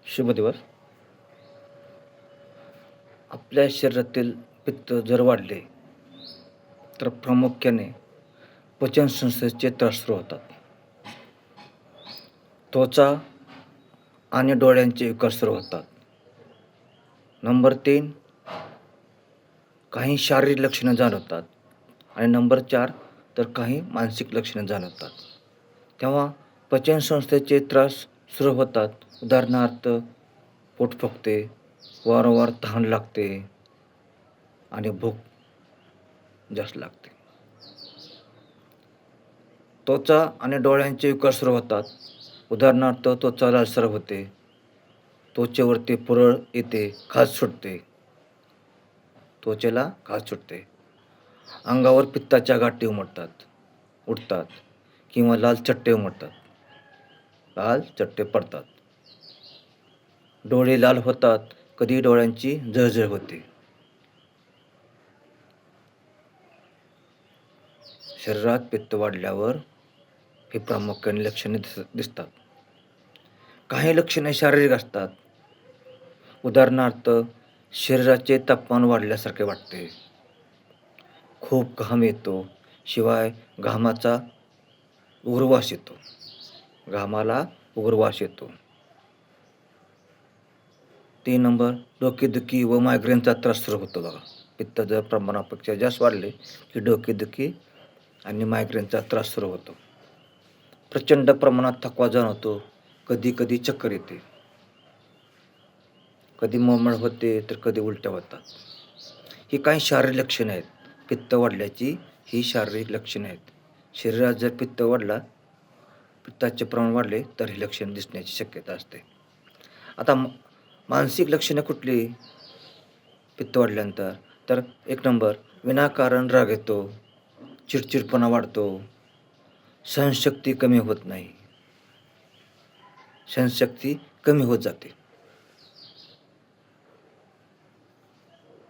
शुभ दिवस. आपल्या शरीरातील पित्त जर वाढले तर प्रामुख्याने पचनसंस्थेचे त्रास सुरू होतात. त्वचा आणि डोळ्यांचे विकार सुरू होतात. नंबर 3, काही शारीरिक लक्षणे जाणवतात आणि नंबर 4 तर काही मानसिक लक्षणे जाणवतात. तेव्हा पचनसंस्थेचे त्रास सुरू होतात. उदाहरणार्थ पोट फुगते, वारंवार तहान लागते आणि भूक जास्त लागते. त्वचा आणि डोळ्यांचे विकार सुरू होतात. उदाहरणार्थ त्वचा लालसर होते, त्वचेवरती पुरळ येते, खाज सुटते, त्वचेला खाज सुटते. अंगावर पित्ताच्या गाठी उठतात किंवा लाल चट्टे उमटतात, लाल चट्टे पडतात. डोळे लाल होतात, कधी डोळ्यांची जळजळ होते. शरीरात पित्त वाढल्यावर ही प्रामुख्याने लक्षणे दिसतात. काही लक्षणे शारीरिक असतात. उदाहरणार्थ शरीराचे तापमान वाढल्यासारखे वाटते, खूप घाम येतो, शिवाय घामाला उग्रवास येतो. 3 नंबर, डोकेदुखी व मायग्रेनचा त्रास सुरू होतो बघा. पित्त जर प्रमाणापेक्षा जास्त वाढले की डोकेदुखी आणि मायग्रेनचा त्रास सुरू होतो. प्रचंड प्रमाणात थकवा जाणवतो, कधी कधी चक्कर येते, कधी मळमळ होते तर कधी उलट्या होतात. ही काही शारीरिक लक्षणे आहेत. पित्त वाढल्याची ही शारीरिक लक्षणे आहेत. शरीरात जर पित्ताचे प्रमाण वाढले तर ही लक्षणे दिसण्याची शक्यता असते. आता मानसिक लक्षणे कुठली पित्त वाढल्यानंतर? तर 1 नंबर, विनाकारण राग येतो, चिडचिडपणा वाढतो, सहनशक्ती कमी होत जाते.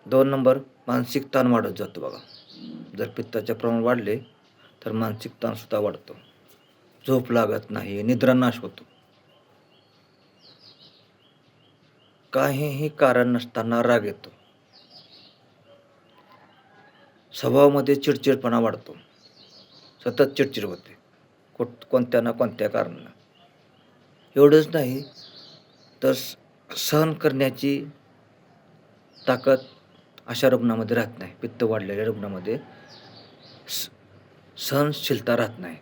2 नंबर, मानसिक ताण वाढत जातो बघा. जर पित्ताचे प्रमाण वाढले तर मानसिक ताण सुद्धा वाढतो, झोप लागत नाही, निद्रानाश होतो. काहीही कारण नसताना राग येतो, स्वभावामध्ये चिडचिडपणा वाढतो, सतत चिडचिड होते कोणत्या ना कोणत्या कारणानं. एवढंच नाही तर सहन करण्याची ताकद अशा रुग्णामध्ये राहत नाही. पित्त वाढलेल्या रुग्णामध्ये सहनशीलता राहत नाही,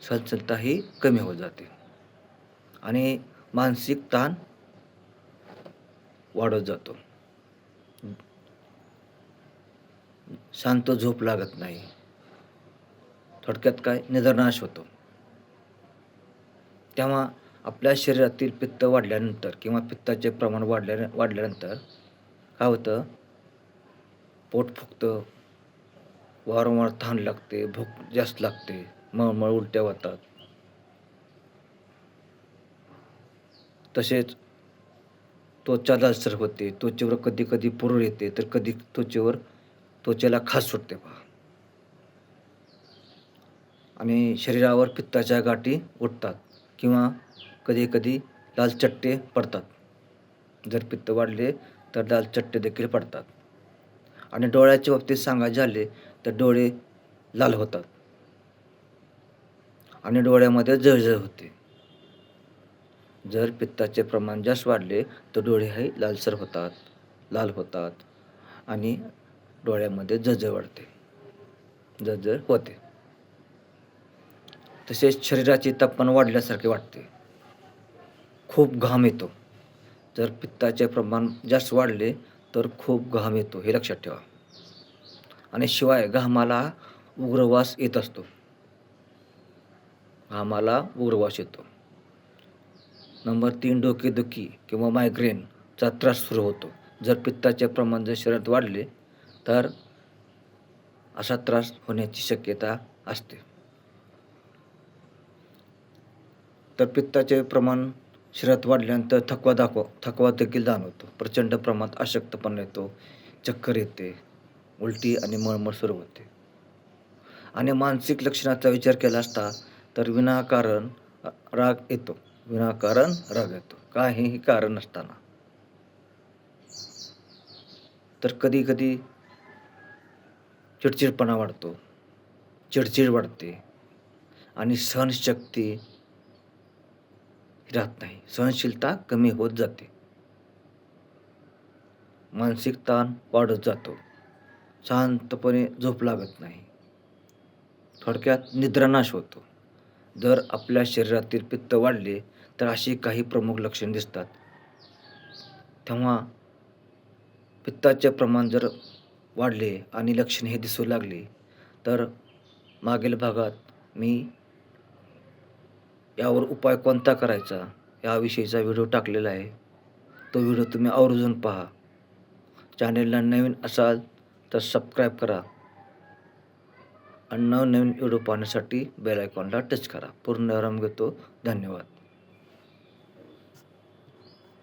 सहनशीलता ही कमी होत जाते आणि मानसिक ताण वाढत जातो. शांत झोप लागत नाही, थोडक्यात काय, निद्रानाश होतो. तेव्हा आपल्या शरीरातील पित्त वाढल्यानंतर किंवा पित्ताचे प्रमाण वाढल्यानंतर काय होतं? पोट फुगतं, वारंवार तहान लागते, भूक जास्त लागते, मळमळ, उलट्या होतात. तसेच त्वचा लालसर होते, त्वचेवर कधी कधी पुरळ येते तर कधी त्वचेला खाज सुटते पहा. आणि शरीरावर पित्ताच्या गाठी उठतात किंवा कधी कधी लाल चट्टे पडतात. जर पित्त वाढले तर लाल चट्टे देखील पडतात. आणि डोळ्याच्या बाबतीत सांगायचे झाले तर डोळे लाल होतात आणि डोळ्यामध्ये जळजळ होते. जर पित्ताचे प्रमाण जास्त वाढले तर डोळे हे लाल होतात आणि डोळ्यामध्ये जळजळ होते. तसेच शरीराचे तापमान वाढल्यासारखे वाटते, खूप घाम येतो. जर पित्ताचे प्रमाण जास्त वाढले तर खूप घाम येतो, हे लक्षात ठेवा. आणि शिवाय घामाला उग्रवास येतो. नंबर 3, डोकेदुखी किंवा मायग्रेनचा त्रास सुरू होतो. जर पित्ताचे प्रमाण जर शरीरात वाढले तर असा त्रास होण्याची शक्यता असते. तर पित्ताचे प्रमाण शरीरात वाढल्यानंतर थकवा देखील जाणवतो, प्रचंड प्रमाणात अशक्तपणा येतो, चक्कर येते, उलटी आणि मळमळ सुरू होते. आणि मानसिक लक्षणाचा विचार केला असता तर विनाकारण राग येतो, विनाकारण राग येतो काहीही कारण नसताना. तर कधी कधी चिडचिडपणा वाढतो, चिडचिड वाढते आणि सहनशक्ती राहत नाही. सहनशीलता कमी होत जाते. मानसिक ताण वाढत जातो. शांतपणे झोप लागत नाही. थोडक्यात निद्रानाश होतो. जर आपल्या शरीरातील पित्त वाढले तर अशी काही प्रमुख लक्षणे दिसतात. तेव्हा पित्ताचे प्रमाण जर वाढले आणि लक्षणे हे दिसू लागली तर मागील भागात मी यावर उपाय कोणता करायचा याविषयीचा व्हिडिओ टाकलेला आहे. तो व्हिडिओ तुम्ही आवर्जून पहा. चॅनेलला नवीन असाल तर सबस्क्राईब करा आणि नवनवीन व्हिडिओ पाहण्यासाठी बेल आयकॉनला टच करा. पूर्ण विराम घेतो. धन्यवाद.